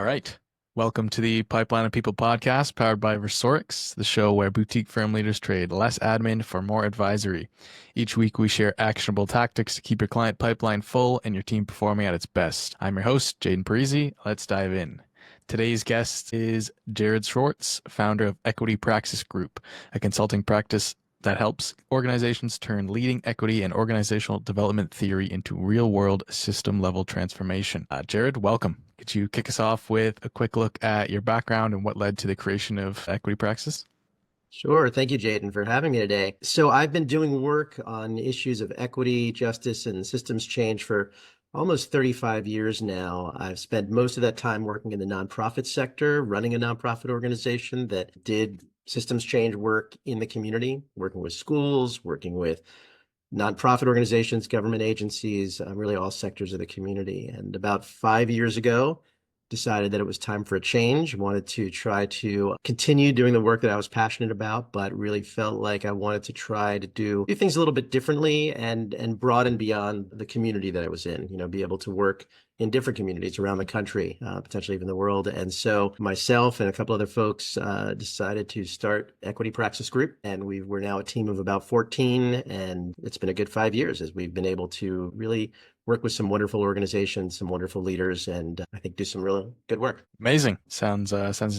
right. Welcome to the Pipeline of People podcast powered by Resorix, the show where boutique firm leaders trade less admin for more advisory. Each week, we share actionable tactics to keep your client pipeline full and your team performing at its best. I'm your host, Jaden Parisi. Let's dive in. Today's guest is Jarrod Schwartz, founder of Equity Praxis Group, a consulting practice that helps organizations turn leading equity and organizational development theory into real-world system-level transformation. Jarrod, welcome. Could you kick us off with a quick look at your background and what led to the creation of Equity Praxis? Sure. Thank you, Jaden, for having me today. So I've been doing work on issues of equity, justice, and systems change for almost 35 years now. I've spent most of that time working in the nonprofit sector, running a nonprofit organization that did systems change work in the community, working with schools, working with nonprofit organizations, government agencies, really all sectors of the community. And about 5 years ago, decided that it was time for a change. Wanted to try to continue doing the work that I was passionate about, but really felt like I wanted to try to do things a little bit differently and broaden beyond the community that I was in, be able to work in different communities around the country, potentially even the world. And so myself and a couple other folks decided to start Equity Praxis Group. And we're now a team of about 14. And it's been a good 5 years as we've been able to really work with some wonderful organizations, some wonderful leaders, and I think do some really good work. Amazing. Sounds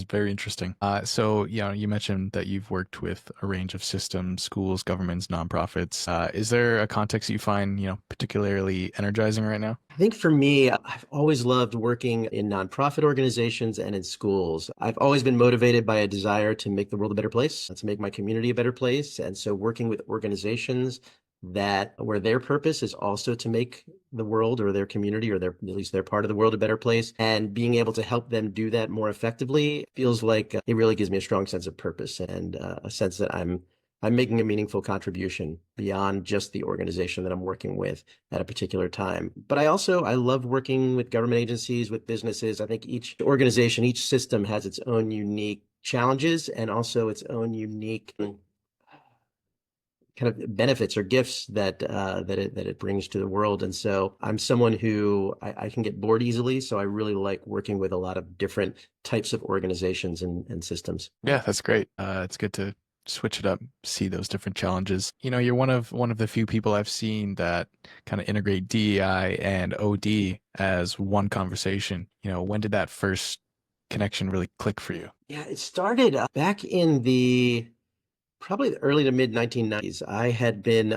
very interesting. So you mentioned that you've worked with a range of systems, schools, governments, nonprofits. Is there a context you find, particularly energizing right now? I think for me, I've always loved working in nonprofit organizations and in schools. I've always been motivated by a desire to make the world a better place, to make my community a better place. And so working with organizations where their purpose is also to make the world or their community or at least their part of the world a better place, and being able to help them do that more effectively feels like it really gives me a strong sense of purpose and a sense that I'm making a meaningful contribution beyond just the organization that I'm working with at a particular time. But I love working with government agencies, with businesses. I think each organization, each system has its own unique challenges and also its own unique kind of benefits or gifts that it brings to the world. And so I'm someone who I can get bored easily. So I really like working with a lot of different types of organizations and systems. Yeah, that's great. It's good to switch it up, see those different challenges. You're one of the few people I've seen that kind of integrate DEI and OD as one conversation. When did that first connection really click for you? Yeah, it started back in probably the early to mid 1990s. I had been,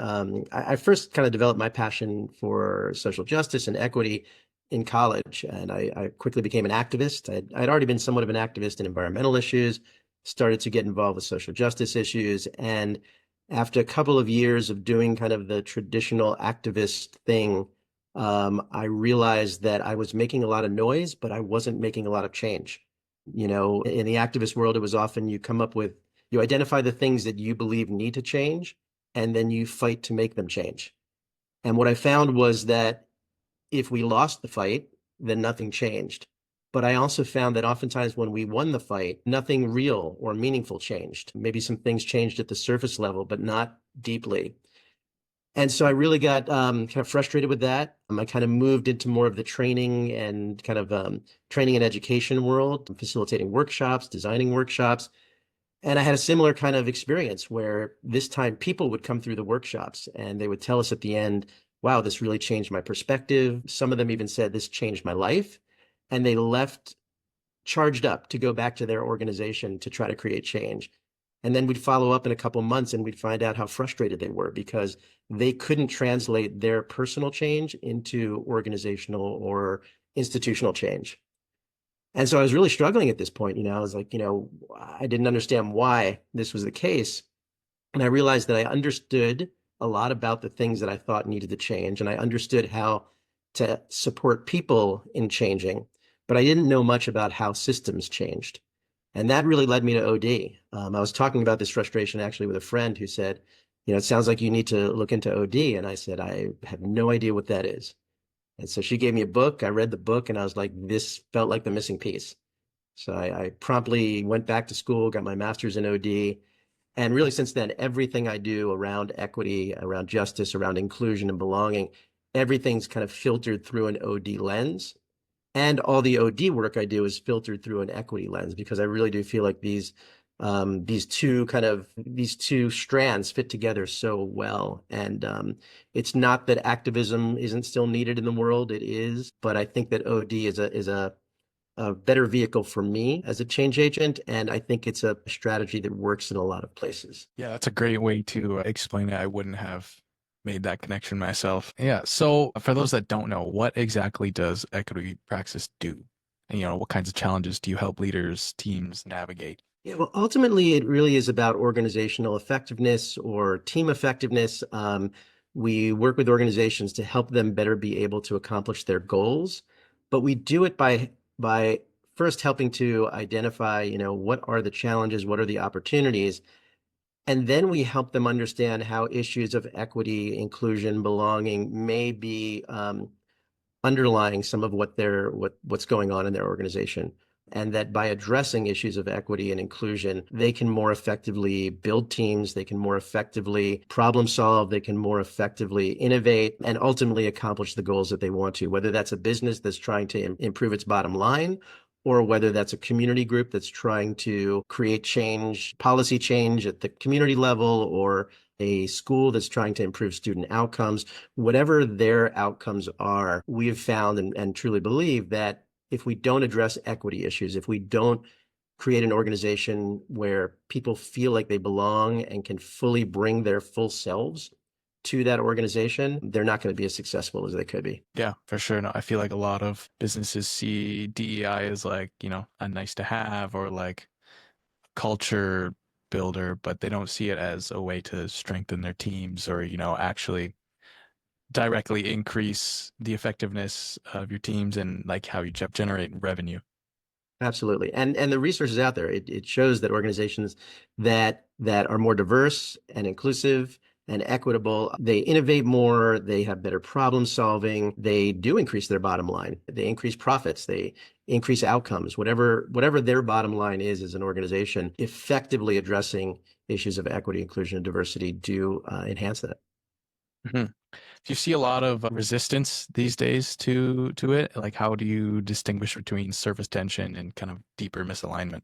I first kind of developed my passion for social justice and equity in college, and I quickly became an activist. I'd already been somewhat of an activist in environmental issues, started to get involved with social justice issues, and after a couple of years of doing kind of the traditional activist thing, I realized that I was making a lot of noise, but I wasn't making a lot of change. In the activist world, it was often you identify the things that you believe need to change, and then you fight to make them change. And what I found was that if we lost the fight, then nothing changed. But I also found that oftentimes when we won the fight, nothing real or meaningful changed. Maybe some things changed at the surface level, but not deeply. And so I really got kind of frustrated with that. I kind of moved into more of the training and kind of training and education world, facilitating workshops, designing workshops. And I had a similar kind of experience where this time people would come through the workshops and they would tell us at the end, wow, this really changed my perspective. Some of them even said this changed my life. And they left charged up to go back to their organization to try to create change. And then we'd follow up in a couple months and we'd find out how frustrated they were because they couldn't translate their personal change into organizational or institutional change. And so I was really struggling at this point. I was like, I didn't understand why this was the case. And I realized that I understood a lot about the things that I thought needed to change. And I understood how to support people in changing, but I didn't know much about how systems changed. And that really led me to OD. I was talking about this frustration actually with a friend who said, it sounds like you need to look into OD. And I said, I have no idea what that is. And so she gave me a book. I read the book and I was like, this felt like the missing piece. So I promptly went back to school, got my master's in OD. And really since then, everything I do around equity, around justice, around inclusion and belonging, everything's kind of filtered through an OD lens. And all the OD work I do is filtered through an equity lens because I really do feel like these two strands fit together so well. And it's not that activism isn't still needed in the world; it is. But I think that OD is a better vehicle for me as a change agent, and I think it's a strategy that works in a lot of places. Yeah, that's a great way to explain it. I wouldn't have made that connection myself. Yeah. So for those that don't know, what exactly does equity praxis do? And, what kinds of challenges do you help leaders, teams navigate? Yeah, well, ultimately, it really is about organizational effectiveness or team effectiveness. We work with organizations to help them better be able to accomplish their goals, but we do it by first helping to identify, what are the challenges, what are the opportunities, and then we help them understand how issues of equity, inclusion, belonging may be underlying some of what's going on in their organization. And that by addressing issues of equity and inclusion, they can more effectively build teams, they can more effectively problem solve, they can more effectively innovate, and ultimately accomplish the goals that they want to, whether that's a business that's trying to improve its bottom line, or whether that's a community group that's trying to create change, policy change at the community level, or a school that's trying to improve student outcomes. Whatever their outcomes are, we have found and truly believe that if we don't address equity issues, if we don't create an organization where people feel like they belong and can fully bring their full selves to that organization, they're not going to be as successful as they could be. Yeah, for sure. No, I feel like a lot of businesses see DEI as like, a nice to have or like culture builder, but they don't see it as a way to strengthen their teams or, actually directly increase the effectiveness of your teams and like how you generate revenue. Absolutely. And the research is out there. It shows that organizations that are more diverse and inclusive and equitable, they innovate more, they have better problem solving, they do increase their bottom line, they increase profits, they increase outcomes, whatever their bottom line is as an organization, effectively addressing issues of equity, inclusion, and diversity do enhance that. Mhm. Do you see a lot of resistance these days to it? Like, how do you distinguish between surface tension and kind of deeper misalignment?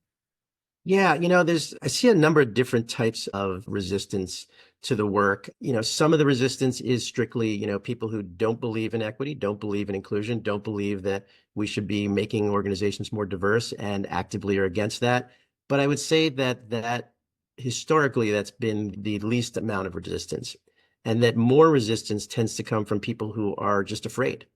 Yeah, I see a number of different types of resistance to the work. Some of the resistance is strictly, people who don't believe in equity, don't believe in inclusion, don't believe that we should be making organizations more diverse and actively are against that. But I would say that historically that's been the least amount of resistance, and that more resistance tends to come from people who are just afraid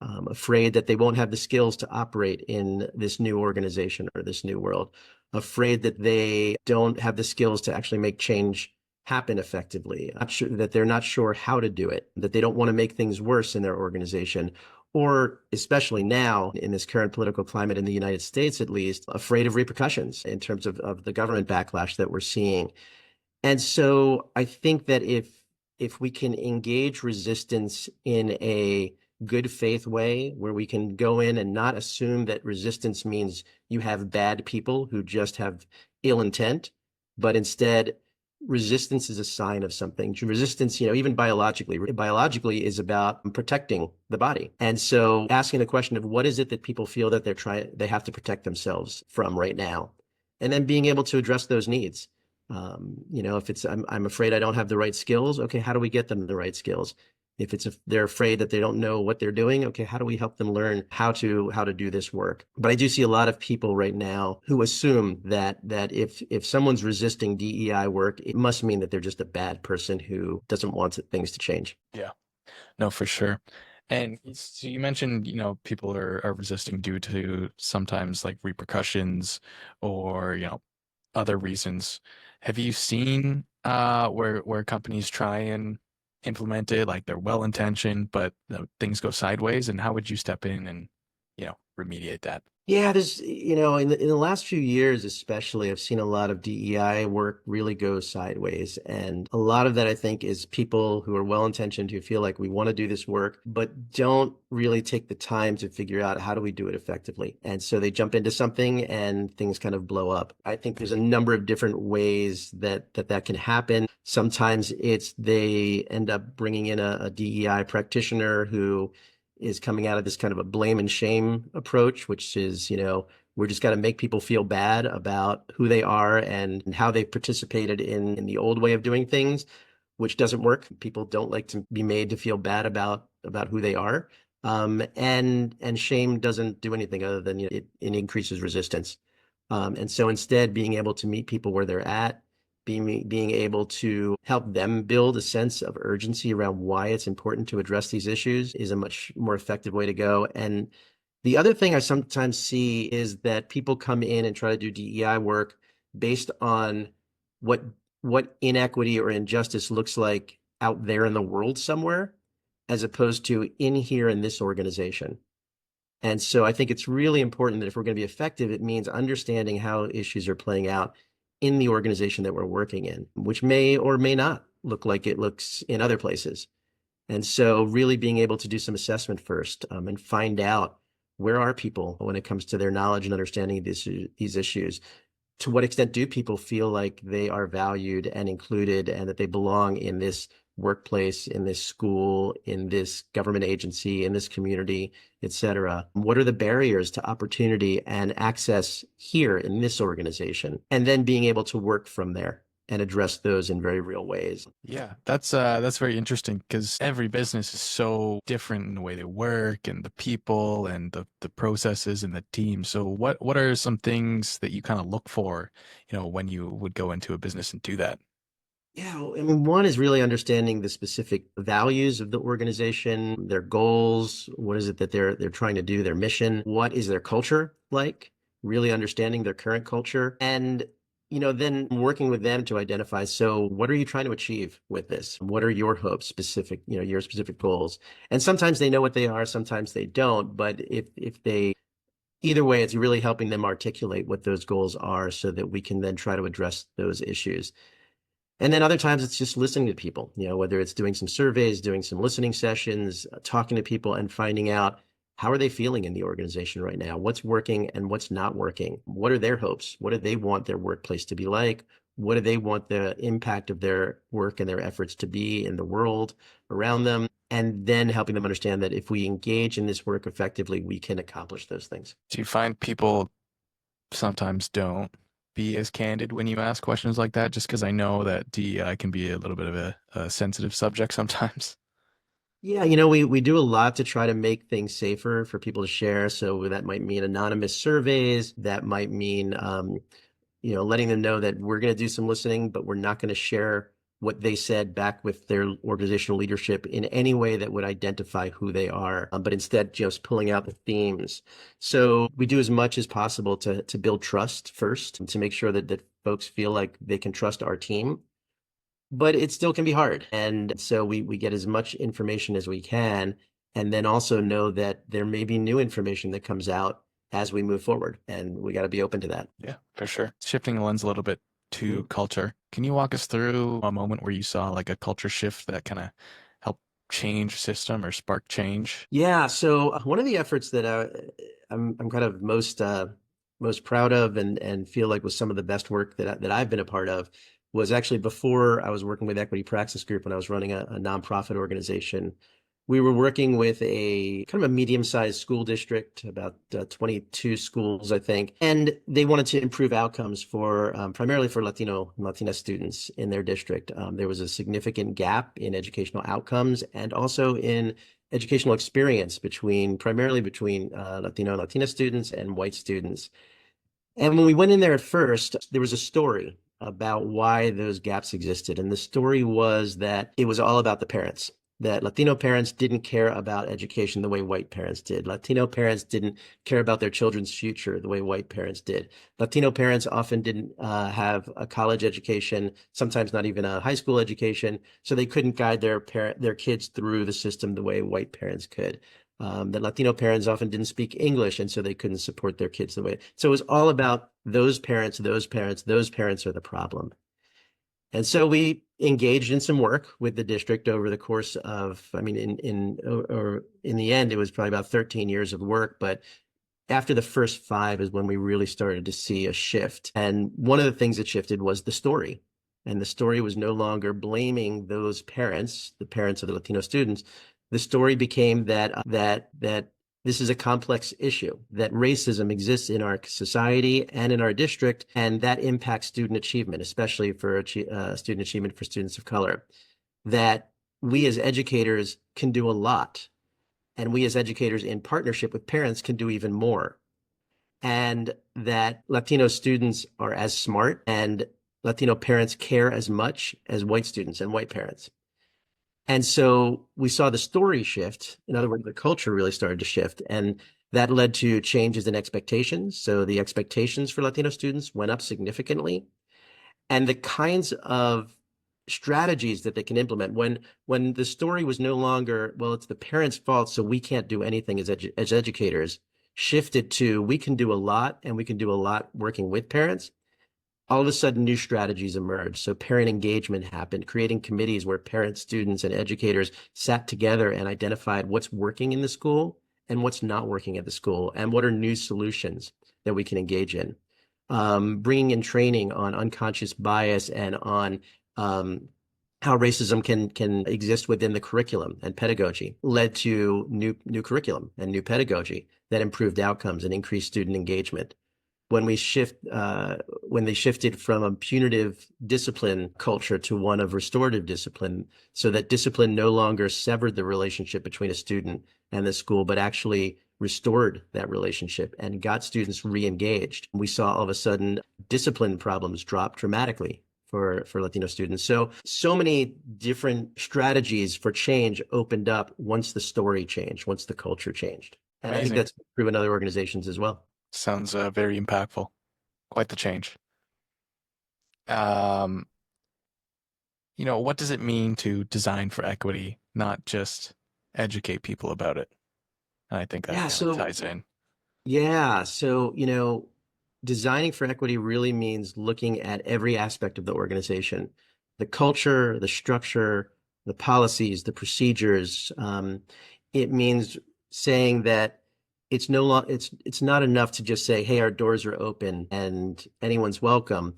that they won't have the skills to operate in this new organization or this new world, afraid that they don't have the skills to actually make change happen effectively, not sure, that they're not sure how to do it, that they don't want to make things worse in their organization, or especially now in this current political climate in the United States, at least, afraid of repercussions in terms of the government backlash that we're seeing. And so I think that if we can engage resistance in a good faith way, where we can go in and not assume that resistance means you have bad people who just have ill intent, but instead resistance is a sign of something. Resistance, even biologically is about protecting the body. And so asking the question of what is it that people feel that they have to protect themselves from right now, and then being able to address those needs. If it's I'm afraid I don't have the right skills, okay, how do we get them the right skills? If they're afraid that they don't know what they're doing, okay, how do we help them learn how to do this work? But I do see a lot of people right now who assume that if someone's resisting DEI work, it must mean that they're just a bad person who doesn't want things to change. Yeah, no, for sure. And so you mentioned, people are resisting due to sometimes like repercussions or, other reasons. Have you seen where companies try and implement it, like they're well intentioned, but things go sideways? And how would you step in and, remediate that? Yeah, in the last few years, especially, I've seen a lot of DEI work really go sideways. And a lot of that, I think, is people who are well-intentioned, who feel like we want to do this work, but don't really take the time to figure out how do we do it effectively. And so they jump into something and things kind of blow up. I think there's a number of different ways that can happen. Sometimes they end up bringing in a DEI practitioner who is coming out of this kind of a blame and shame approach, which is, we're just got to make people feel bad about who they are and how they've participated in the old way of doing things, which doesn't work. People don't like to be made to feel bad about who they are. And shame doesn't do anything other than it increases resistance. And so instead, being able to meet people where they're at, being able to help them build a sense of urgency around why it's important to address these issues is a much more effective way to go. And the other thing I sometimes see is that people come in and try to do DEI work based on what inequity or injustice looks like out there in the world somewhere, as opposed to in here in this organization. And so I think it's really important that if we're going to be effective, it means understanding how issues are playing out in the organization that we're working in, which may or may not look like it looks in other places. And so really being able to do some assessment first, and find out where are people when it comes to their knowledge and understanding of these issues. To what extent do people feel like they are valued and included and that they belong in this workplace, in this school, in this government agency, in this community, et cetera? What are the barriers to opportunity and access here in this organization? And then being able to work from there and address those in very real ways. Yeah, that's very interesting because every business is so different in the way they work and the people and the processes and the team. So what are some things that you kind of look for, when you would go into a business and do that? Yeah, I mean, one is really understanding the specific values of the organization, their goals, what is it that they're trying to do, their mission, what is their culture like, really understanding their current culture, and then working with them to identify, so what are you trying to achieve with this? What are your hopes, specific, your specific goals? And sometimes they know what they are, sometimes they don't, but if they either way, it's really helping them articulate what those goals are so that we can then try to address those issues. And then other times it's just listening to people, whether it's doing some surveys, doing some listening sessions, talking to people and finding out how are they feeling in the organization right now? What's working and what's not working? What are their hopes? What do they want their workplace to be like? What do they want the impact of their work and their efforts to be in the world around them? And then helping them understand that if we engage in this work effectively, we can accomplish those things. Do you find people sometimes don't be as candid when you ask questions like that? Just because I know that DEI can be a little bit of a sensitive subject sometimes. Yeah, we do a lot to try to make things safer for people to share. So that might mean anonymous surveys. That might mean, letting them know that we're going to do some listening, but we're not going to share what they said back with their organizational leadership in any way that would identify who they are, but instead just pulling out the themes. So we do as much as possible to build trust first, and to make sure that folks feel like they can trust our team. But it still can be hard. And so we get as much information as we can, and then also know that there may be new information that comes out as we move forward. And we got to be open to that. Yeah, for sure. Shifting the lens a little bit to Mhm. culture. Can you walk us through a moment where you saw like a culture shift that kind of helped change system or spark change? Yeah. So one of the efforts that I'm kind of most proud of and feel like was some of the best work that I've been a part of was actually before I was working with Equity Praxis Group when I was running a nonprofit organization. We were working with a kind of a medium-sized school district, about 22 schools, I think, and they wanted to improve outcomes for primarily for Latina students in their district. There was a significant gap in educational outcomes and also in educational experience primarily between Latino and Latina students and white students. And when we went in there at first, there was a story about why those gaps existed. And the story was that it was all about the parents, that Latino parents didn't care about education the way white parents did. Latino parents didn't care about their children's future the way white parents did. Latino parents often didn't have a college education, sometimes not even a high school education, so they couldn't guide their kids through the system the way white parents could. That Latino parents often didn't speak English, and so they couldn't support their kids the way. So it was all about those parents, those parents, those parents are the problem. And so we engaged in some work with the district over the course of, I mean, in the end, it was probably about 13 years of work, but after the first 5 is when we really started to see a shift. And one of the things that shifted was the story. And the story was no longer blaming those parents, the parents of the Latino students, The story became that this is a complex issue, that racism exists in our society and in our district, and that impacts student achievement, especially for student achievement for students of color. That we as educators can do a lot, and we as educators in partnership with parents can do even more. And that Latino students are as smart and Latino parents care as much as white students and white parents. And so we saw the story shift. In other words, the culture really started to shift. And that led to changes in expectations. So the expectations for Latino students went up significantly. And the kinds of strategies that they can implement when the story was no longer, well, it's the parents' fault, so we can't do anything as educators, shifted to we can do a lot and we can do a lot working with parents. All of a sudden new strategies emerged. So parent engagement happened, creating committees where parents, students, and educators sat together and identified what's working in the school and what's not working at the school, and what are new solutions that we can engage in. Bringing in training on unconscious bias and on how racism can exist within the curriculum and pedagogy led to new curriculum and new pedagogy that improved outcomes and increased student engagement. When they shifted from a punitive discipline culture to one of restorative discipline, so that discipline no longer severed the relationship between a student and the school, but actually restored that relationship and got students re-engaged. We saw all of a sudden discipline problems drop dramatically for Latino students. So many different strategies for change opened up once the story changed, once the culture changed. And I think Amazing. that's true in other organizations as well. Sounds very impactful. Quite the change. Um, what does it mean to design for equity, not just educate people about it? And I think that Yeah, kind of so ties in. yeah, so designing for equity really means looking at every aspect of the organization, the culture, the structure, the policies, the procedures. It means saying that it's not enough to just say, hey, our doors are open and anyone's welcome.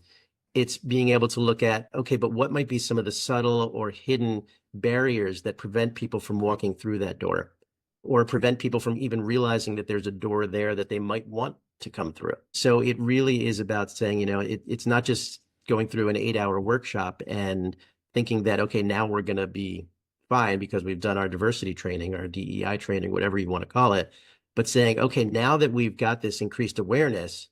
It's being able to look at, okay, but what might be some of the subtle or hidden barriers that prevent people from walking through that door, or prevent people from even realizing that there's a door there that they might want to come through. So it really is about saying, it's not just going through an 8-hour workshop and thinking that, okay, now we're going to be fine because we've done our diversity training, our DEI training, whatever you want to call it, but saying, okay, now that we've got this increased awareness,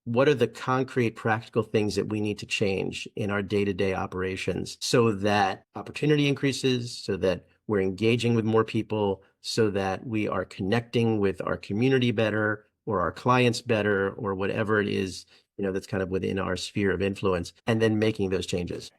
what are the concrete practical things that we need to change in our day-to-day operations so that opportunity increases, so that we're engaging with more people, so that we are connecting with our community better or our clients better or whatever it is, that's kind of within our sphere of influence, and then making those changes.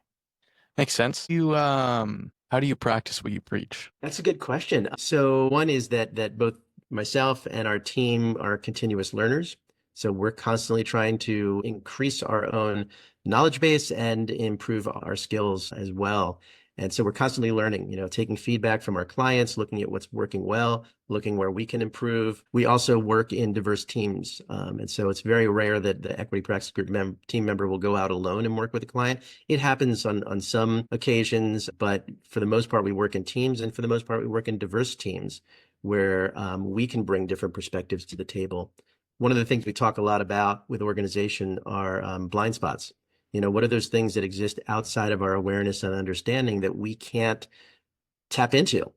Makes sense. How do you practice what you preach? That's a good question. So one is that both myself and our team are continuous learners. So we're constantly trying to increase our own knowledge base and improve our skills as well. And so we're constantly learning, taking feedback from our clients, looking at what's working well, looking where we can improve. We also work in diverse teams. And so it's very rare that the Equity Praxis Group team member will go out alone and work with a client. It happens on some occasions, but for the most part, we work in teams. And for the most part, we work in diverse teams where we can bring different perspectives to the table. One of the things we talk a lot about with organization are blind spots. What are those things that exist outside of our awareness and understanding that we can't tap into?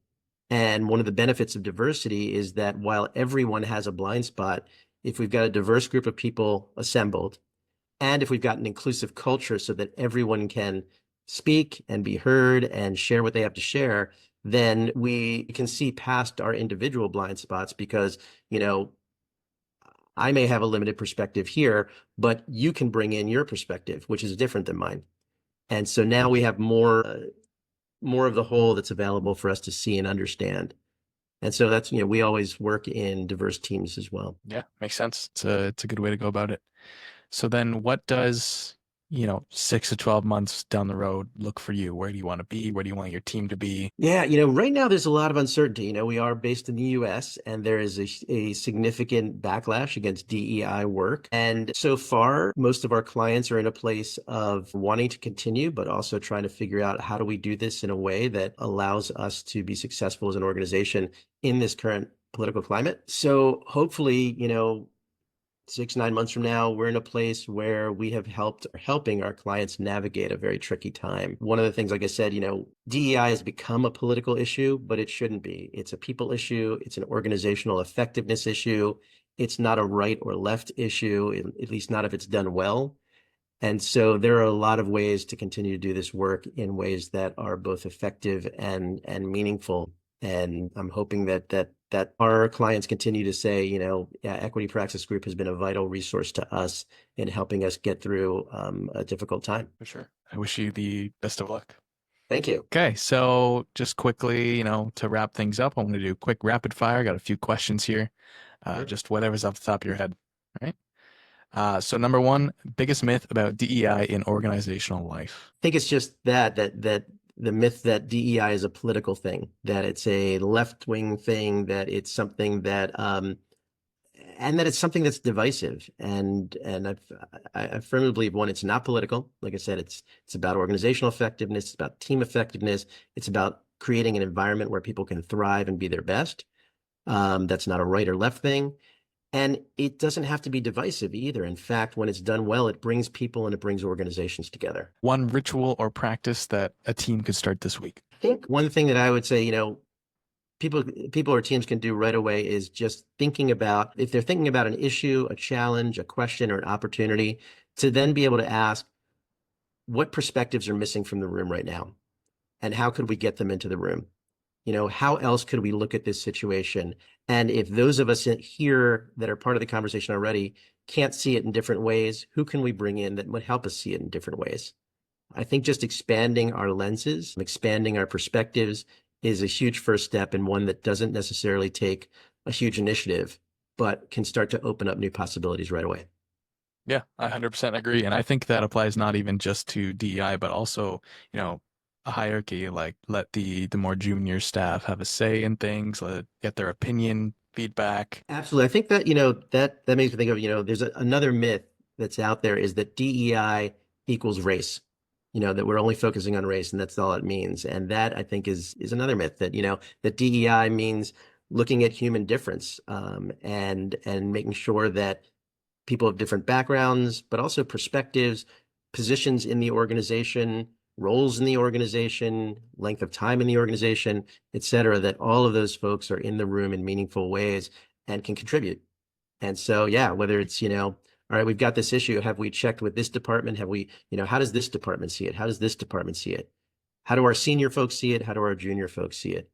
And one of the benefits of diversity is that while everyone has a blind spot, if we've got a diverse group of people assembled, and if we've got an inclusive culture so that everyone can speak and be heard and share what they have to share, then we can see past our individual blind spots because, I may have a limited perspective here, but you can bring in your perspective, which is different than mine. And so now we have more of the whole that's available for us to see and understand. And so that's, we always work in diverse teams as well. Yeah, makes sense. It's a good way to go about it. So then what does, 6 to 12 months down the road look for you? Where do you want to be? Where do you want your team to be? Yeah, right now there's a lot of uncertainty. We are based in the US and there is a significant backlash against DEI work. And so far, most of our clients are in a place of wanting to continue, but also trying to figure out how do we do this in a way that allows us to be successful as an organization in this current political climate. So hopefully, 6, 9 months from now, we're in a place where we have helping our clients navigate a very tricky time. One of the things, like I said, DEI has become a political issue, but it shouldn't be. It's a people issue. It's an organizational effectiveness issue. It's not a right or left issue, at least not if it's done well. And so there are a lot of ways to continue to do this work in ways that are both effective and meaningful. And I'm hoping that our clients continue to say, yeah, Equity Praxis Group has been a vital resource to us in helping us get through a difficult time. For sure. I wish you the best of luck. Thank you. Okay, so just quickly, to wrap things up, I'm going to do a quick rapid fire. I got a few questions here, Sure. just whatever's off the top of your head. All right. So number one, biggest myth about DEI in organizational life. I think it's just that the myth that DEI is a political thing, that it's a left-wing thing, that it's something that and that it's something that's divisive. And I firmly believe, one, it's not political. Like I said, it's about organizational effectiveness, it's about team effectiveness, it's about creating an environment where people can thrive and be their best. That's not a right or left thing. And it doesn't have to be divisive either. In fact, when it's done well, it brings people and it brings organizations together. One ritual or practice that a team could start this week. I think one thing that I would say, people or teams can do right away is just thinking about, if they're thinking about an issue, a challenge, a question, or an opportunity, to then be able to ask, what perspectives are missing from the room right now? And how could we get them into the room? How else could we look at this situation? And if those of us here that are part of the conversation already can't see it in different ways, who can we bring in that would help us see it in different ways? I think just expanding our lenses, expanding our perspectives is a huge first step, and one that doesn't necessarily take a huge initiative, but can start to open up new possibilities right away. Yeah, I 100% agree. And I think that applies not even just to DEI, but also, a hierarchy, like let the more junior staff have a say in things, get their opinion, feedback. Absolutely. I think that, that makes me think of, there's another myth that's out there, is that DEI equals race, that we're only focusing on race and that's all it means. And that, I think, is another myth, that, that DEI means looking at human difference, and making sure that people of different backgrounds, but also perspectives, positions in the organization, roles in the organization, length of time in the organization, et cetera, that all of those folks are in the room in meaningful ways and can contribute. And so, yeah, whether it's, all right, we've got this issue. Have we checked with this department? Have we, how does this department see it? How does this department see it? How do our senior folks see it? How do our junior folks see it?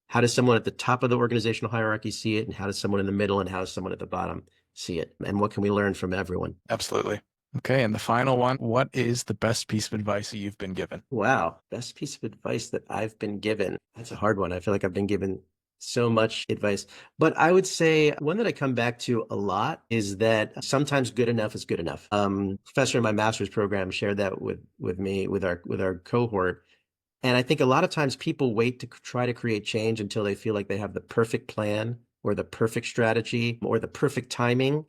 How does someone at the top of the organizational hierarchy see it? And how does someone in the middle, and how does someone at the bottom see it? And what can we learn from everyone? Absolutely. Okay, and the final one, what is the best piece of advice that you've been given? Wow, best piece of advice that I've been given. That's a hard one. I feel like I've been given so much advice, but I would say one that I come back to a lot is that sometimes good enough is good enough. Professor in my master's program shared that with me, with our cohort. And I think a lot of times people wait to try to create change until they feel like they have the perfect plan or the perfect strategy or the perfect timing.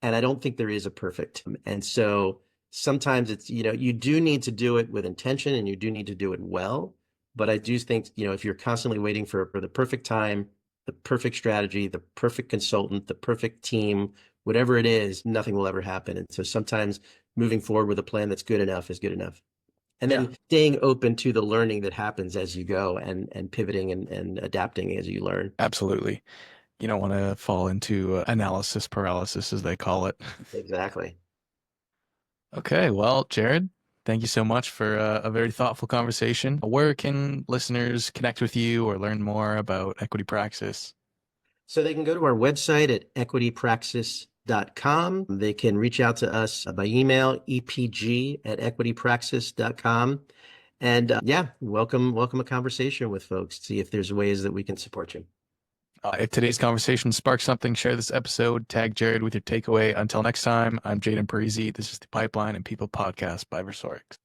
And I don't think there is a perfect. And so sometimes it's, you do need to do it with intention and you do need to do it well. But I do think, if you're constantly waiting for the perfect time, the perfect strategy, the perfect consultant, the perfect team, whatever it is, nothing will ever happen. And so sometimes moving forward with a plan that's good enough is good enough. And then staying open to the learning that happens as you go, and pivoting and adapting as you learn. Absolutely. You don't want to fall into analysis paralysis, as they call it. Exactly. Okay, well, Jarrod, thank you so much for a very thoughtful conversation. Where can listeners connect with you or learn more about Equity Praxis? So they can go to our website at equitypraxis.com. They can reach out to us by email, epg@equitypraxis.com. And welcome a conversation with folks. See if there's ways that we can support you. If today's conversation sparks something, share this episode, tag Jarrod with your takeaway. Until next time, I'm Jaden Parisi. This is the Pipeline and People podcast by Versorix.